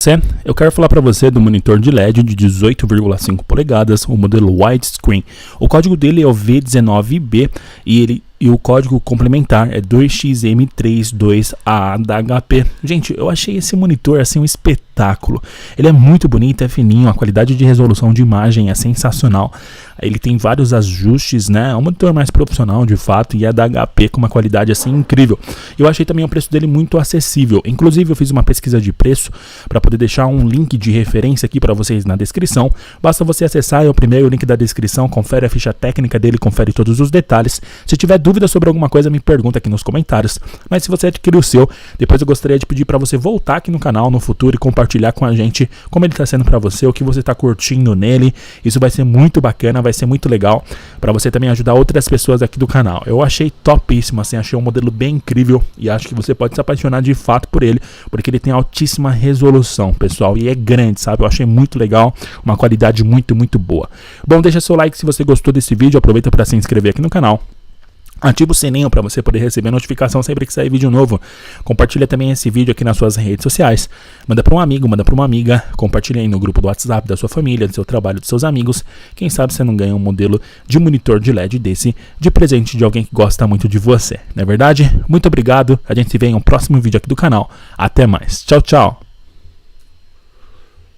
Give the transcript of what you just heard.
você? Eu quero falar para você do monitor de LED de 18,5 polegadas, o modelo widescreen. O código dele é o V19b e o código complementar é 2XM32AA da HP. Gente, eu achei esse monitor assim um espetáculo. Ele é muito bonito, é fininho, a qualidade de resolução de imagem é sensacional. Ele tem vários ajustes, né? É um monitor mais profissional de fato e é da HP com uma qualidade assim incrível. Eu achei também o preço dele muito acessível. Inclusive eu fiz uma pesquisa de preço para poder deixar um link de referência aqui para vocês na descrição. Basta você acessar, é o primeiro link da descrição, confere a ficha técnica dele, confere todos os detalhes. Se tiver dúvida sobre alguma coisa, me pergunta aqui nos comentários. Mas se você adquirir o seu, depois eu gostaria de pedir para você voltar aqui no canal no futuro e compartilhar com a gente como ele está sendo para você, o que você está curtindo nele. Isso vai ser muito bacana, vai ser muito legal para você também ajudar outras pessoas aqui do canal. Eu achei topíssimo, assim, achei um modelo bem incrível e acho que você pode se apaixonar de fato por ele, porque ele tem altíssima resolução, pessoal, e é grande, sabe? Eu achei muito legal, uma qualidade muito boa. Bom, deixa seu like se você gostou desse vídeo, aproveita para se inscrever aqui no canal. Ativa o sininho para você poder receber notificação sempre que sair vídeo novo. Compartilha também esse vídeo aqui nas suas redes sociais. Manda para um amigo, manda para uma amiga. Compartilha aí no grupo do WhatsApp da sua família, do seu trabalho, dos seus amigos. Quem sabe você não ganha um modelo de monitor de LED desse de presente de alguém que gosta muito de você. Não é verdade? Muito obrigado. A gente se vê em um próximo vídeo aqui do canal. Até mais. Tchau, tchau.